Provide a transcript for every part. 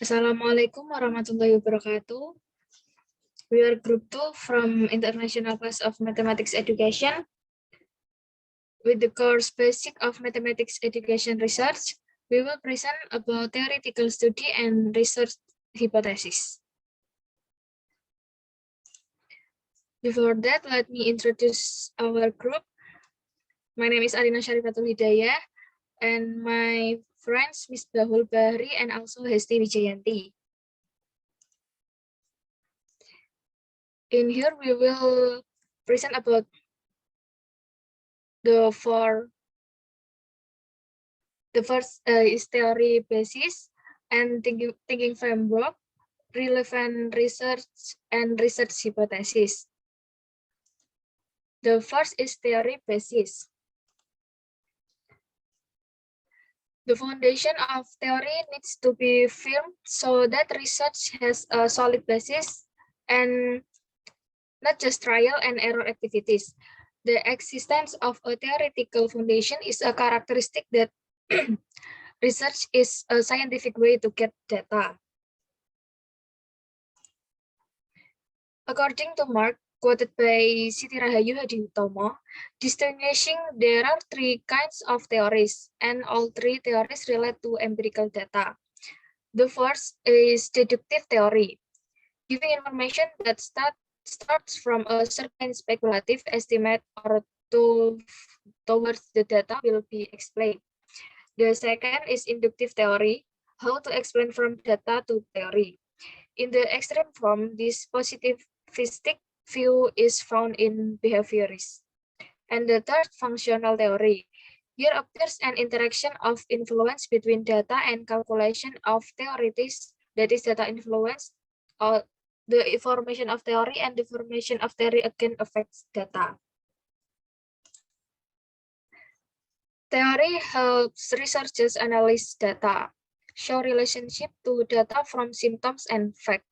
Assalamualaikum warahmatullahi wabarakatuh. We are group 2 from International Class of Mathematics Education. With the course Basic of Mathematics Education Research, we will present about theoretical study and research hypothesis. Before that, let me introduce our group. My name is Arina Syarifatul Hidayah, and my friends Misbahul Bahri and also Hesti Wijayanti. In here, we will present about the first is theory basis and thinking framework, relevant research, and research hypothesis. The first is theory basis. The foundation of theory needs to be firm so that research has a solid basis and not just trial and error activities. The existence of a theoretical foundation is a characteristic that research is a scientific way to get data. According to Mark, quoted by Siti Rahayu Hadiutomo, distinguishing there are three kinds of theories, and all three theories relate to empirical data. The first is deductive theory, giving information that starts from a certain speculative estimate or towards the data will be explained. The second is inductive theory, how to explain from data to theory. In the extreme form, this positivistic view is found in behaviorists. And the third, functional theory. Here appears an interaction of influence between data and calculation of theories, that is data influence, or the formation of theory and the formation of theory again affects data. Theory helps researchers analyze data, show relationship to data from symptoms and facts,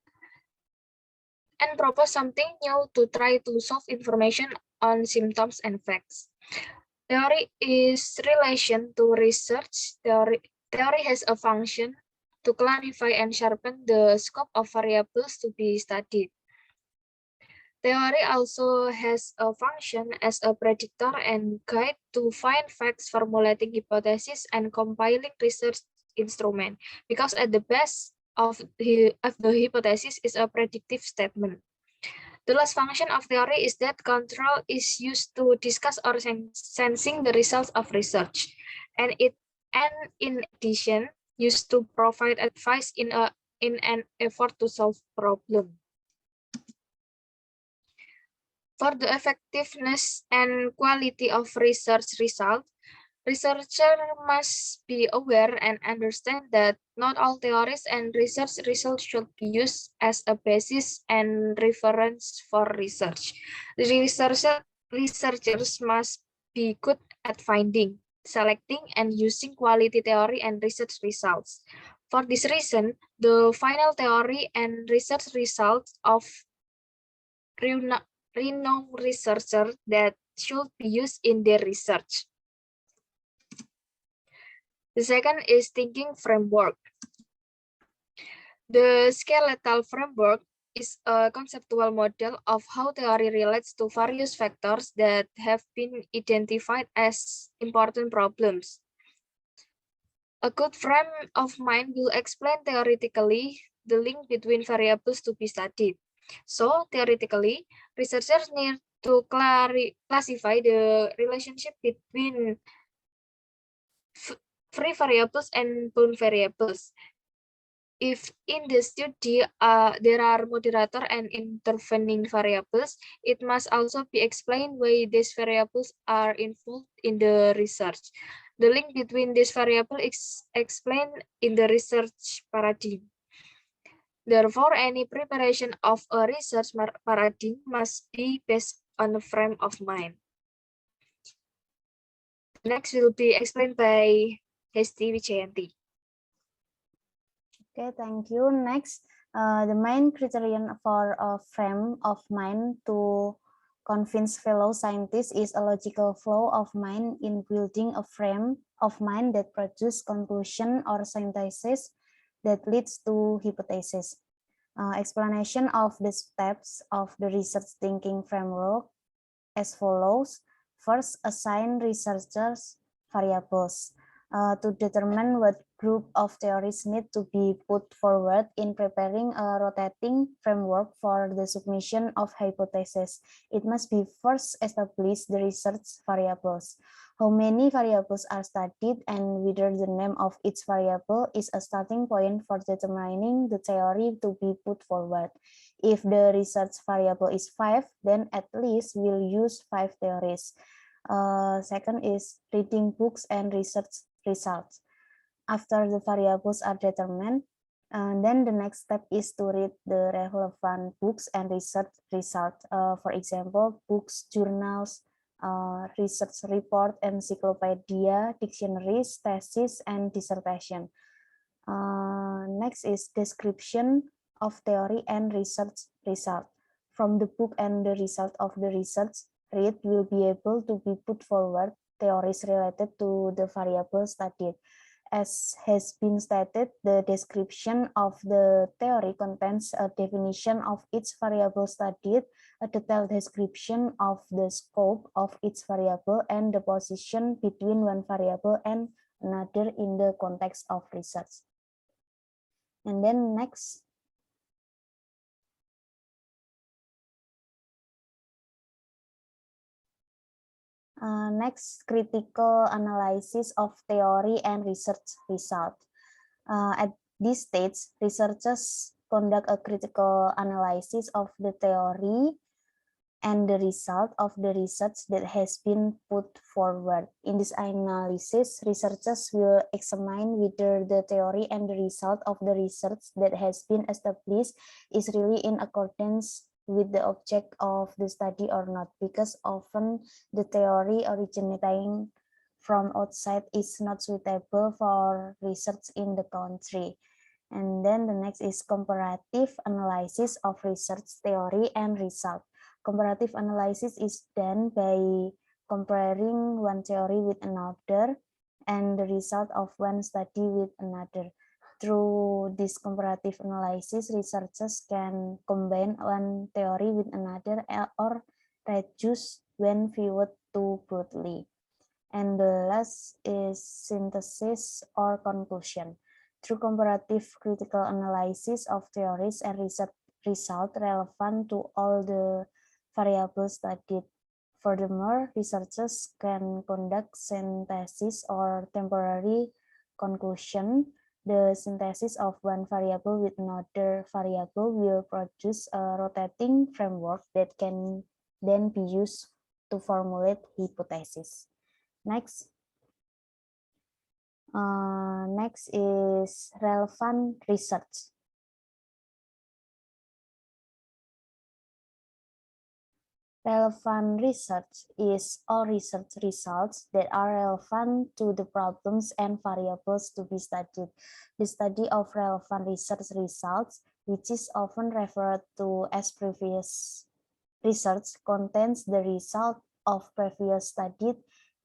and propose something new to try to solve information on symptoms and facts. Theory is relation to research. Theory has a function to clarify and sharpen the scope of variables to be studied. Theory also has a function as a predictor and guide to find facts, formulating hypotheses, and compiling research instrument, because at the base of the hypothesis is a predictive statement. The last function of theory is that control is used to discuss or sensing the results of research, and in addition used to provide advice in an effort to solve problem. For the effectiveness and quality of research results, researchers must be aware and understand that not all theories and research results should be used as a basis and reference for research. The researchers must be good at finding, selecting, and using quality theory and research results. For this reason, the final theory and research results of renowned researchers that should be used in their research. The second is thinking framework. The skeletal framework is a conceptual model of how theory relates to various factors that have been identified as important problems. A good frame of mind will explain theoretically the link between variables to be studied. So, theoretically, researchers need to classify the relationship between free variables and bound variables. If in the study there are moderator and intervening variables, it must also be explained why these variables are involved in the research. The link between these variables is explained in the research paradigm. Therefore, any preparation of a research paradigm must be based on a frame of mind. Next will be explained by Hesti Wijayanti. Okay, thank you. Next, the main criterion for a frame of mind to convince fellow scientists is a logical flow of mind in building a frame of mind that produces conclusion or synthesis that leads to hypothesis. Explanation of the steps of the research thinking framework as follows. First, assign researchers variables to determine what group of theories need to be put forward in preparing a rotating framework for the submission of hypotheses. It must be first establish the research variables. How many variables are studied and whether the name of each variable is a starting point for determining the theory to be put forward. If the research variable is 5, then at least we'll use 5 theories. Second is reading books and research results. After the variables are determined, then the next step is to read the relevant books and research results. For example, books, journals, research report, encyclopedia, dictionaries, thesis, and dissertation. Next is description of theory and research result. From the book and the result of the research read will be able to be put forward theories related to the variable studied. As has been stated, the description of the theory contains a definition of each variable studied, a detailed description of the scope of each variable, and the position between one variable and another in the context of research. And then next, critical analysis of theory and research result. At this stage, researchers conduct a critical analysis of the theory and the result of the research that has been put forward. In this analysis, researchers will examine whether the theory and the result of the research that has been established is really in accordance with the object of the study or not, because often the theory originating from outside is not suitable for research in the country. And then the next is comparative analysis of research theory and result. Comparative analysis is done by comparing one theory with another and the result of one study with another. Through this comparative analysis, researchers can combine one theory with another or reduce when viewed too broadly. And the last is synthesis or conclusion. Through comparative critical analysis of theories and research result relevant to all the variables studied. Furthermore, researchers can conduct synthesis or temporary conclusion. The synthesis of one variable with another variable will produce a rotating framework that can then be used to formulate hypotheses. Next. Next is relevant research. Relevant research is all research results that are relevant to the problems and variables to be studied. The study of relevant research results, which is often referred to as previous research, contains the result of previous studies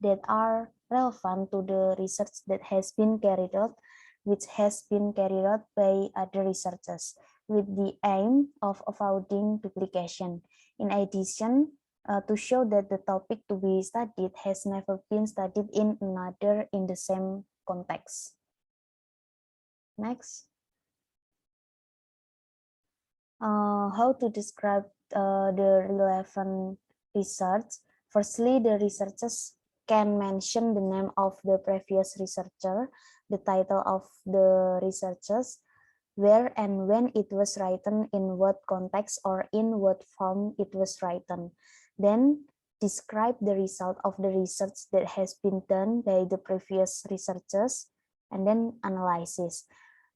that are relevant to the research that has been carried out, which has been carried out by other researchers, with the aim of avoiding duplication. In addition, to show that the topic to be studied has never been studied in another in the same context. Next. How to describe the relevant research. Firstly, the researchers can mention the name of the previous researcher, the title of the researchers, where and when it was written, in what context or in what form it was written. Then describe the result of the research that has been done by the previous researchers, and then analysis.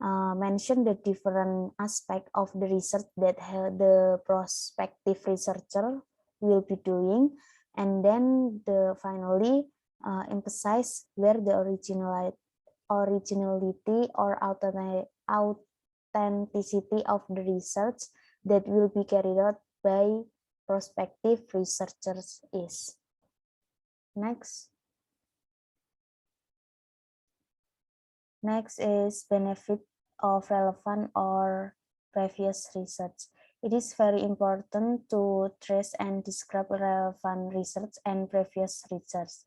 Mention the different aspect of the research that the prospective researcher will be doing, and then finally emphasize where the originality or authenticity of the research that will be carried out by prospective researchers is. Next. Next is benefit of relevant or previous research. It is very important to trace and describe relevant research and previous research.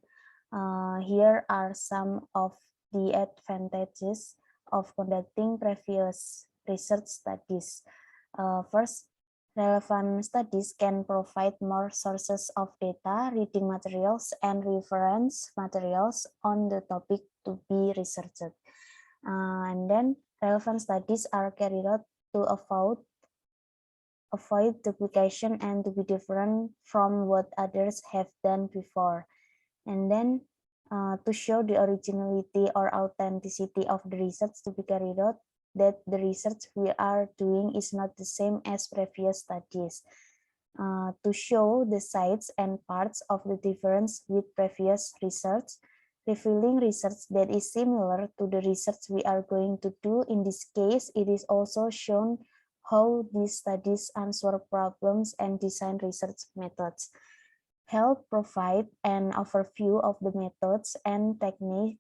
Here are some of the advantages of conducting previous research studies. First, relevant studies can provide more sources of data, reading materials, and reference materials on the topic to be researched. And then relevant studies are carried out to avoid duplication and to be different from what others have done before. And then to show the originality or authenticity of the research to be carried out, that the research we are doing is not the same as previous studies. To show the sides and parts of the difference with previous research, revealing research that is similar to the research we are going to do. In this case, it is also shown how these studies answer problems and design research methods. Help provide an overview of the methods and techniques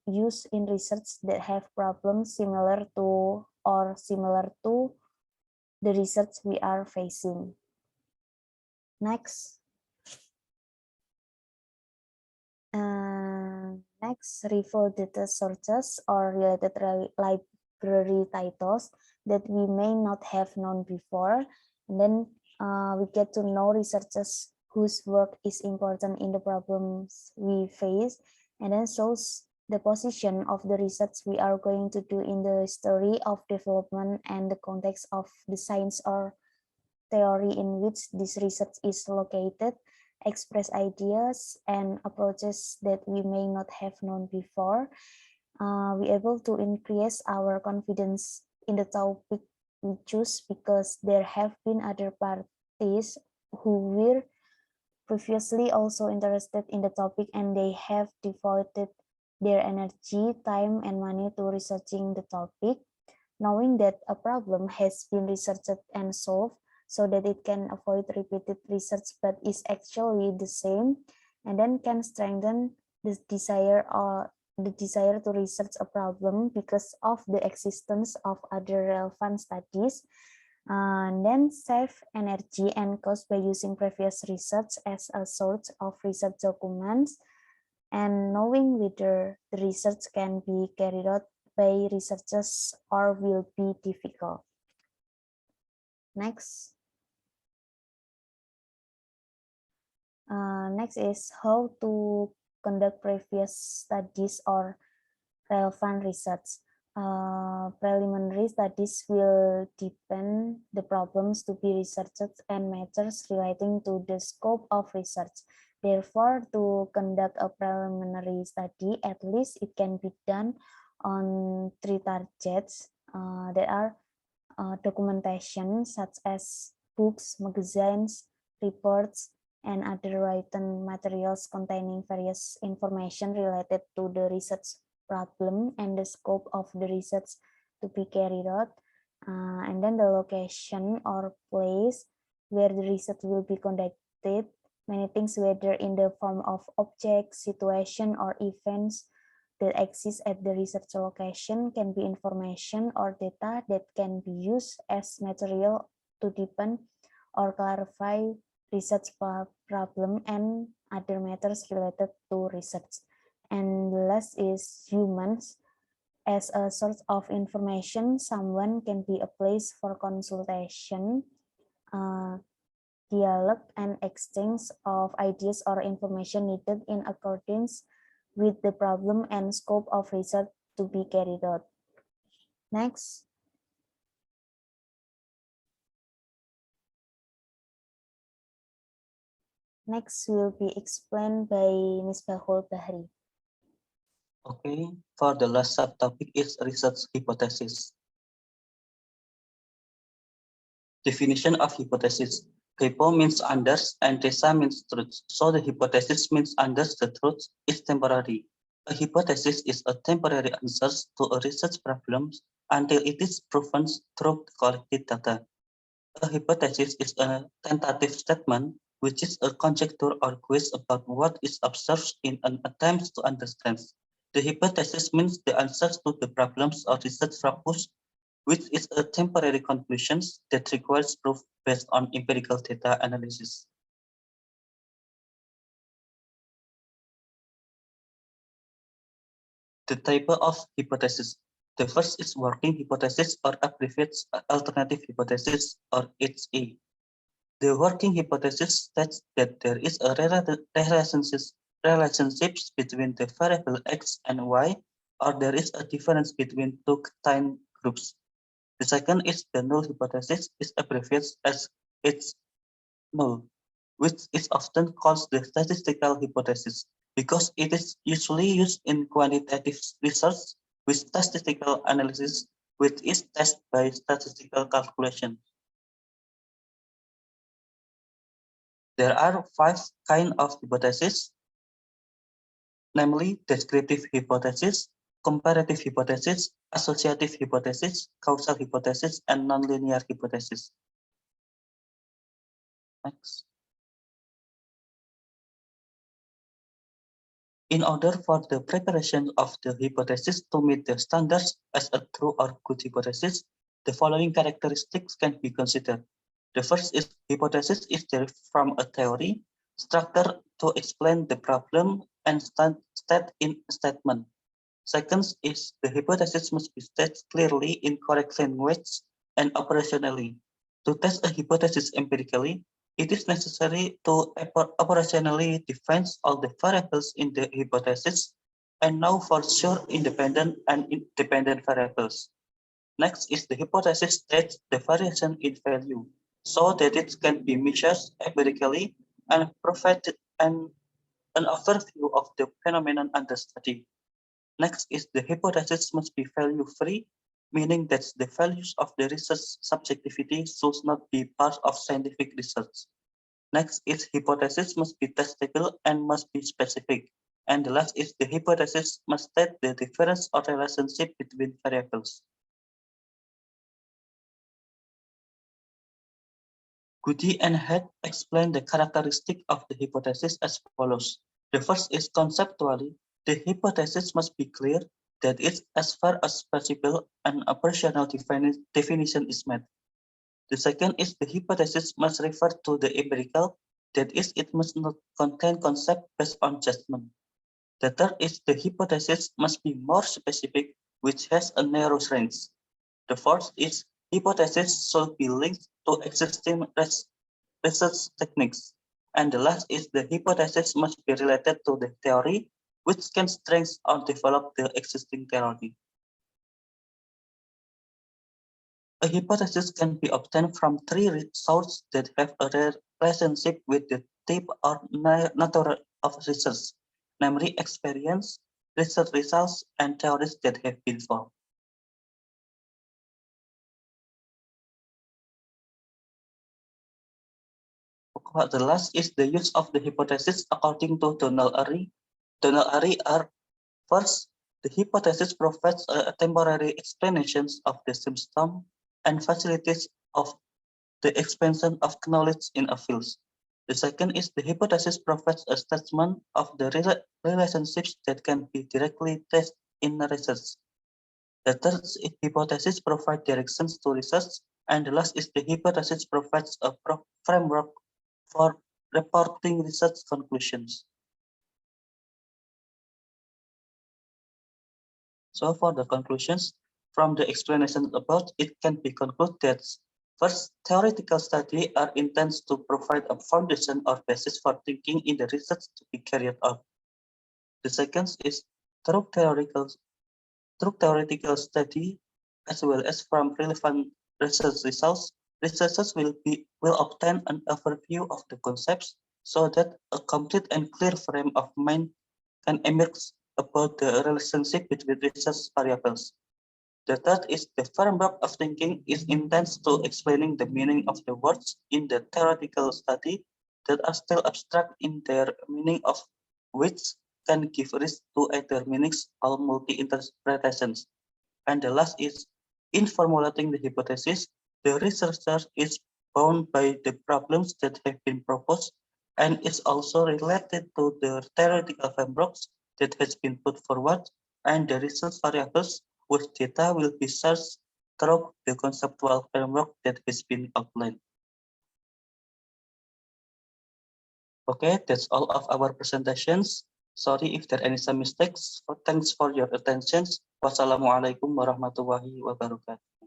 used in research that have problems similar to the research we are facing. Next, refer data sources or related library titles that we may not have known before. And then we get to know researchers whose work is important in the problems we face, and then shows the position of the research we are going to do in the history of development and the context of the science or theory in which this research is located, express ideas and approaches that we may not have known before. We able to increase our confidence in the topic we choose because there have been other parties who were previously also interested in the topic and they have devoted their energy, time, and money to researching the topic. Knowing that a problem has been researched and solved so that it can avoid repeated research but is actually the same, and then can strengthen the desire to research a problem because of the existence of other relevant studies. And then save energy and cost by using previous research as a source of research documents, and knowing whether the research can be carried out by researchers or will be difficult. Next. Next is how to conduct previous studies or relevant research. Preliminary studies will deepen the problems to be researched and matters relating to the scope of research. Therefore, to conduct a preliminary study, at least it can be done on 3 targets. There are documentation such as books, magazines, reports, and other written materials containing various information related to the research problem and the scope of the research to be carried out, and then the location or place where the research will be conducted. Many things, whether in the form of objects, situation, or events that exist at the research location, can be information or data that can be used as material to deepen or clarify research problem and other matters related to research. And the last is humans. As a source of information, someone can be a place for consultation, dialogue, and exchange of ideas or information needed in accordance with the problem and scope of research to be carried out. Next. Next will be explained by Ms. Bahul Bahri. Okay, for the last subtopic is research hypothesis. Definition of hypothesis. Hypo means under and thesa means truth. So the hypothesis means under the truth is temporary. A hypothesis is a temporary answer to a research problem until it is proven through collected data. A hypothesis is a tentative statement, which is a conjecture or guess about what is observed in an attempt to understand. The hypothesis means the answers to the problems or research focus, which is a temporary conclusion that requires proof based on empirical data analysis. The type of hypothesis. The first is working hypothesis or abbreviates alternative hypothesis or HA. The working hypothesis states that there is a relationships between the variable X and Y, or there is a difference between two time groups. The second is the null hypothesis, is abbreviated as H null, which is often called the statistical hypothesis because it is usually used in quantitative research with statistical analysis, which is tested by statistical calculation. There are 5 kinds of hypotheses, namely descriptive hypothesis, comparative hypothesis, associative hypothesis, causal hypothesis, and nonlinear hypothesis. Next. In order for the preparation of the hypothesis to meet the standards as a true or good hypothesis, the following characteristics can be considered. The first is hypothesis is derived from a theory, structure to explain the problem, and state in statement. Second is the hypothesis must be stated clearly in correct language and operationally. To test a hypothesis empirically, it is necessary to operationally define all the variables in the hypothesis and know for sure independent and independent variables. Next is the hypothesis states the variation in value so that it can be measured empirically and provide an overview of the phenomenon under study. Next is the hypothesis must be value-free, meaning that the values of the research subjectivity should not be part of scientific research. Next is hypothesis must be testable and must be specific. And the last is the hypothesis must state the difference or relationship between variables. Goody and Head explain the characteristic of the hypothesis as follows. The first is conceptually, the hypothesis must be clear, that is, as far as possible, an operational definition is met. The second is the hypothesis must refer to the empirical, that is, it must not contain concept based on judgment. The third is the hypothesis must be more specific, which has a narrow range. The fourth is hypothesis should be linked to existing research techniques. And the last is the hypothesis must be related to the theory, which can strengthen or develop the existing theory. A hypothesis can be obtained from 3 sources that have a relationship with the type or nature of research, namely experience, research results, and theories that have been formed. The last is the use of the hypothesis according to Donald Ary. Donald Ary are first, the hypothesis provides a temporary explanations of the symptom and facilities of the expansion of knowledge in a field. The second is the hypothesis provides a statement of the relationships that can be directly tested in research. The third hypothesis provides directions to research, and the last is the hypothesis provides a framework for reporting research conclusions. So for the conclusions, from the explanation above, it can be concluded that first, theoretical studies are intended to provide a foundation or basis for thinking in the research to be carried out. The second is through theoretical study, as well as from relevant research results, researchers will obtain an overview of the concepts so that a complete and clear frame of mind can emerge about the relationship between research variables. The third is the framework of thinking is intended to explaining the meaning of the words in the theoretical study that are still abstract in their meaning, of which can give rise to either meanings or multi-interpretations. And the last is, in formulating the hypothesis, the researcher is bound by the problems that have been proposed and is also related to the theoretical frameworks that has been put forward, and the research variables with data will be searched through the conceptual framework that has been outlined. Okay, that's all of our presentations. Sorry if there are any some mistakes. Thanks for your attention. Wassalamualaikum warahmatullahi wabarakatuh.